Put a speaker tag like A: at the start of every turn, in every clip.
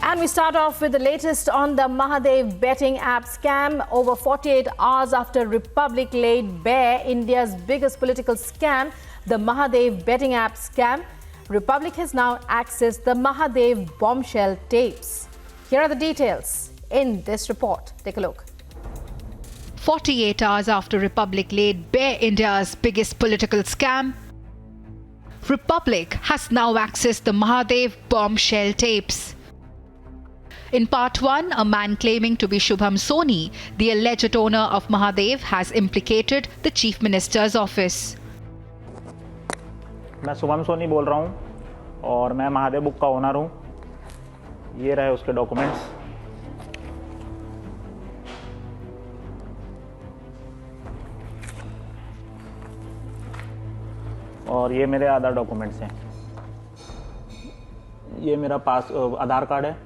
A: And we start off with the latest on the Mahadev betting app scam. Over 48 hours after Republic laid bare India's biggest political scam, the Mahadev betting app scam, Republic has now accessed the Mahadev bombshell tapes. Here are the details in this report. Take a look.
B: 48 hours after Republic laid bare India's biggest political scam, Republic has now accessed the Mahadev bombshell tapes. In part 1, a man claiming to be Shubham Soni, the alleged owner of Mahadev, has implicated the Chief Minister's office.
C: मैं शुभम सोनी बोल रहा हूँ और मैं Mahadev book का owner हूँ। ये रहे उसके डॉक्यूमेंट्स। और ये मेरे आधार डॉक्यूमेंट्स हैं। ये मेरा आधार कार्ड है।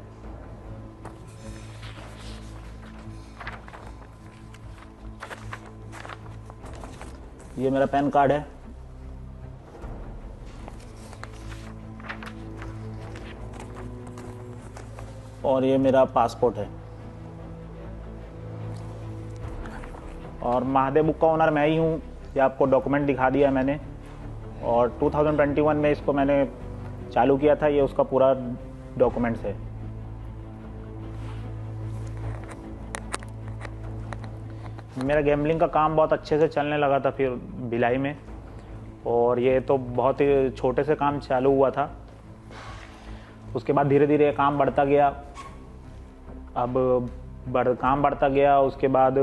C: ये मेरा पैन कार्ड है। और ये मेरा पासपोर्ट है। और महादेव बुक का ओनर मैं ही हूँ। ये आपको डॉक्यूमेंट दिखा दिया है मैंने। और 2021 में इसको मैंने चालू किया था। ये उसका पूरा डॉक्यूमेंट्स है। मेरा गैम्बलिंग का काम बहुत अच्छे से चलने लगा था फिर भिलाई में। और ये तो बहुत ही छोटे से काम चालू हुआ था। उसके बाद धीरे धीरे काम बढ़ता गया। अब काम बढ़ता गया। उसके बाद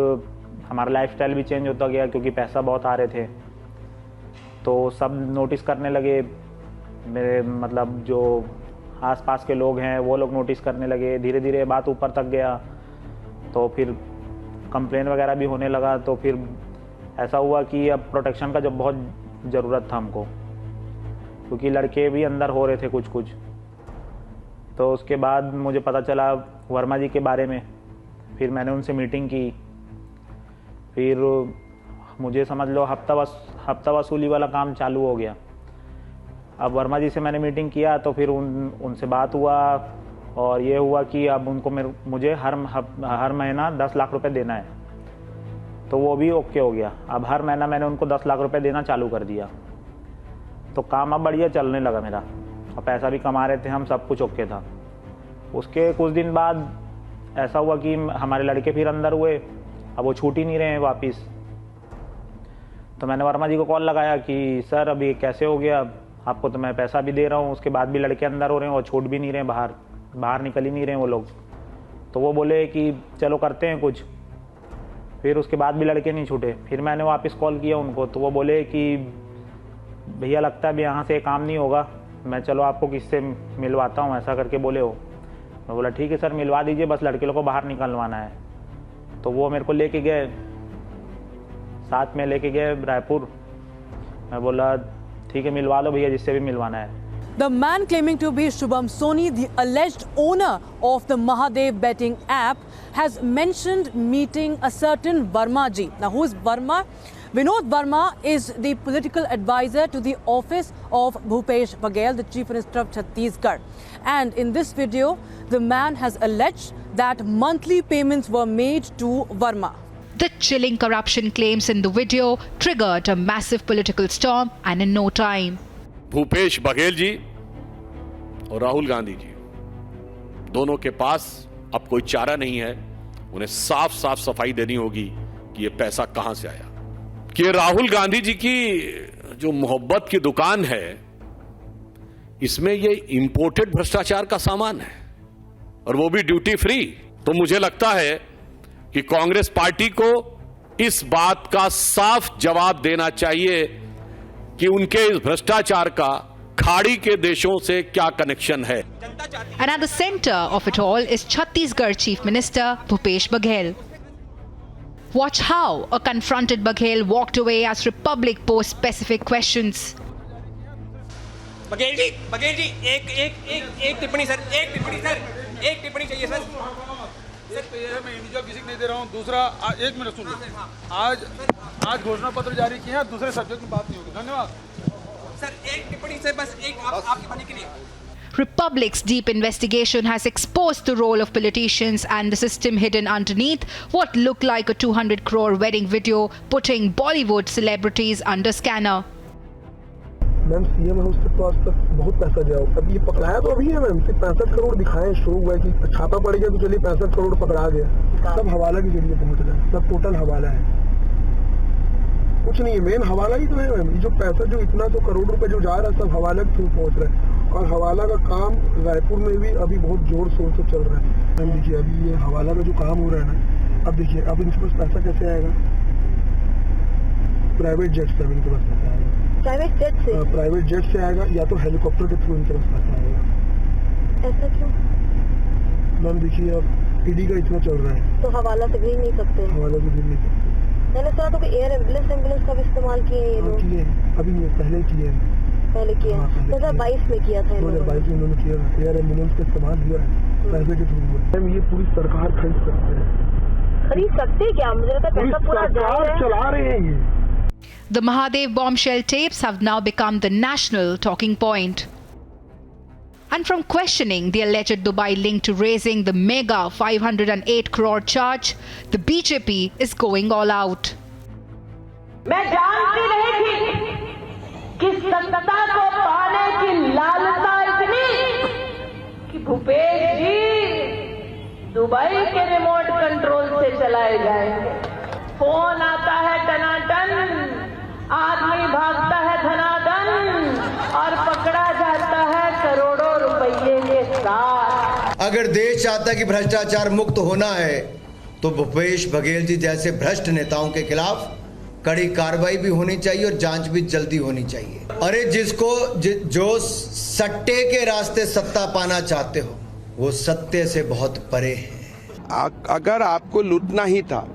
C: हमारा लाइफस्टाइल भी चेंज होता गया क्योंकि पैसा बहुत आ रहे थे। तो सब नोटिस करने लगे। मेरे मतलब जो आसपास के लोग हैं वो लोग नोटिस करने लगे। धीरे धीरे बात ऊपर तक गया। तो फिर कंप्लेन वगैरह भी होने लगा। तो फिर ऐसा हुआ कि अब प्रोटेक्शन का जब बहुत ज़रूरत था हमको, क्योंकि लड़के भी अंदर हो रहे थे कुछ कुछ। तो उसके बाद मुझे पता चला वर्मा जी के बारे में। फिर मैंने उनसे मीटिंग की। फिर मुझे समझ लो हफ्ता वसूली वाला काम चालू हो गया। अब वर्मा जी से मैंने मीटिंग किया तो फिर उनसे बात हुआ। और ये हुआ कि अब उनको मुझे हर महीना 10 लाख रुपए देना है। तो वो भी ओके हो गया। अब हर महीना मैंने उनको 10 लाख रुपए देना चालू कर दिया। तो काम अब बढ़िया चलने लगा मेरा। और पैसा भी कमा रहे थे हम, सब कुछ ओके था। उसके कुछ दिन बाद ऐसा हुआ कि हमारे लड़के फिर अंदर हुए। अब वो छूट ही नहीं रहे हैं वापस। तो मैंने वर्मा जी को कॉल लगाया कि सर अब ये कैसे हो गया, आपको तो मैं पैसा भी दे रहा हूँ, उसके बाद भी लड़के अंदर हो रहे हैं और छूट भी नहीं रहे हैं, बाहर निकल ही नहीं रहे हैं वो लोग। तो वो बोले कि चलो करते हैं कुछ। फिर उसके बाद भी लड़के नहीं छूटे। फिर मैंने वापस कॉल किया उनको। तो वो बोले कि भैया लगता है अभी यहाँ से काम नहीं होगा, मैं चलो आपको किससे मिलवाता हूँ, ऐसा करके बोले हो। मैं बोला ठीक है सर मिलवा दीजिए, बस लड़के लोग को बाहर निकलवाना है। तो वो मेरे को लेके गए, साथ में लेके गए रायपुर। मैं बोला ठीक है मिलवा लो भैया, जिससे भी मिलवाना है।
D: The man claiming to be Shubham Soni, the alleged owner of the Mahadev betting app, has mentioned meeting a certain Verma ji. Now, who is Verma? Vinod Verma is the political advisor to the office of Bhupesh Baghel, the Chief Minister of Chhattisgarh. And in this video, the man has alleged that monthly payments were made to Verma.
B: The chilling corruption claims in the video triggered a massive political storm, and in no time,
E: Bhupesh Baghel ji और राहुल गांधी जी दोनों के पास अब कोई चारा नहीं है। उन्हें साफ साफ सफाई देनी होगी कि ये पैसा कहां से आया। कि राहुल गांधी जी की जो मोहब्बत की दुकान है, इसमें ये इंपोर्टेड भ्रष्टाचार का सामान है और वो भी ड्यूटी फ्री। तो मुझे लगता है कि कांग्रेस पार्टी को इस बात का साफ जवाब देना चाहिए कि उनके इस भ्रष्टाचार का खाड़ी के देशों से क्या कनेक्शन है।
B: And at the center of it all is Chhattisgarh Chief Minister Bhupesh Baghel. Watch how a confronted Baghel walked away as Republic posed specific questions.
F: Baghel ji एक टिप्पणी सर, एक टिप्पणी चाहिए सर।
G: मैं इंडिविजुअल किसी को नहीं दे रहा हूँ। दूसरा, एक मिनट सुन लो। आज घोषणा पत्र जारी किए हैं, दूसरे सब्जेक्ट में बात नहीं होगी। धन्यवाद
F: सर। एक टिप्पणी से बस, एक आपके भले के लिए।
B: Republic's deep investigation has exposed the role of politicians and the system hidden underneath what looked like a 200 crore wedding video, putting Bollywood celebrities under scanner.
H: Ma'am CM है, उसके पास तक बहुत पैसा गया। अब ये पकड़ाया तो अभी है मैम, सिर्फ 65 करोड़ दिखाए, शुरू हुआ कि छापा पड़ गया तो चलिए 65 करोड़ पकड़ा गया। सब हवाला के जरिए पहुंच रहा है, सब टोटल हवाला है, कुछ नहीं है। मेन हवाला ही तो है मैम। ये जो पैसा जो इतना तो करोड़ रुपए जो जा रहा है सब हवाला के थ्रू पहुंच रहा है। और हवाला का काम रायपुर में भी अभी बहुत जोर शोर से चल रहा है। मैम देखिए अभी ये हवाला का जो काम हो रहा है ना, अब देखिए अब इनके पास पैसा कैसे आएगा? प्राइवेट जेट से इनके पास पैसा आएगा। प्राइवेट जेट से आएगा या तो हेलीकॉप्टर के थ्रू इनके पास पैसा आएगा।
I: ऐसा क्यों?
H: मैम देखिए अब ईडी का इतना चल रहा है
I: तो हवाला से भेज नहीं सकते।
H: हवाला से भेज नहीं सकते।
I: मैंने सुना तो एयर एम्बुलेंस का भी इस्तेमाल किए हैं ये लोग।
H: किए अभी नहीं, पहले किए हैं।
I: पहले किया 2022 में किया था।
H: 2022 में उन्होंने किया था, एयर एम्बुलेंस का इस्तेमाल किया है पैसे के थ्रू। मैम ये पूरी सरकार खरीद सकते हैं।
I: खरीद सकते क्या? मुझे लगता है पैसा पूरा जाएगा।
H: चला रहे हैं ये।
B: The Mahadev bombshell tapes have now become the national talking point. And from questioning the alleged Dubai link to raising the mega 508 crore charge, the BJP is going all out.
J: मैं जानती नहीं थी कि सत्ता को पाने की लालसा इतनी कि भूपेश जी दुबई के रिमोट कंट्रोल से चलाए जाएंगे। फोन आता है टनाटन, आदमी भागता है धनाधन और पकड़ा जाता है करोड़ों रुपये के साथ।
K: अगर देश चाहता है कि भ्रष्टाचार मुक्त होना है तो भूपेश बघेल जी जैसे भ्रष्ट नेताओं के खिलाफ कड़ी कार्रवाई भी होनी चाहिए और जांच भी जल्दी होनी चाहिए। अरे जो सट्टे के रास्ते सत्ता पाना चाहते हो वो सत्य से बहुत परे है।
L: अगर आपको लूटना ही था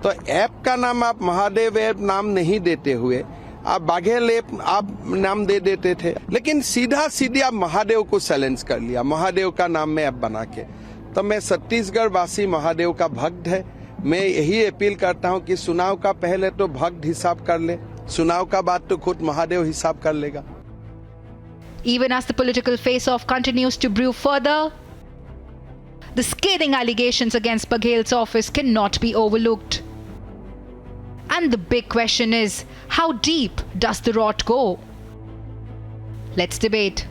L: तो ऐप का नाम आप महादेव ऐप नाम नहीं देते हुए आप बाघेल ऐप आप नाम दे देते थे, लेकिन सीधी आप महादेव को साइलेंस कर लिया, महादेव का नाम में ऐप बना के। तो मैं छत्तीसगढ़ वासी महादेव का भक्त है, मैं यही अपील करता हूं कि चुनाव का पहले तो भक्त हिसाब कर ले, चुनाव का बाद तो खुद महादेव हिसाब कर लेगा।
B: Even as the political face-off continues to brew further, the scathing allegations against Baghel's office cannot be overlooked. And the big question is, how deep does the rot go? Let's debate.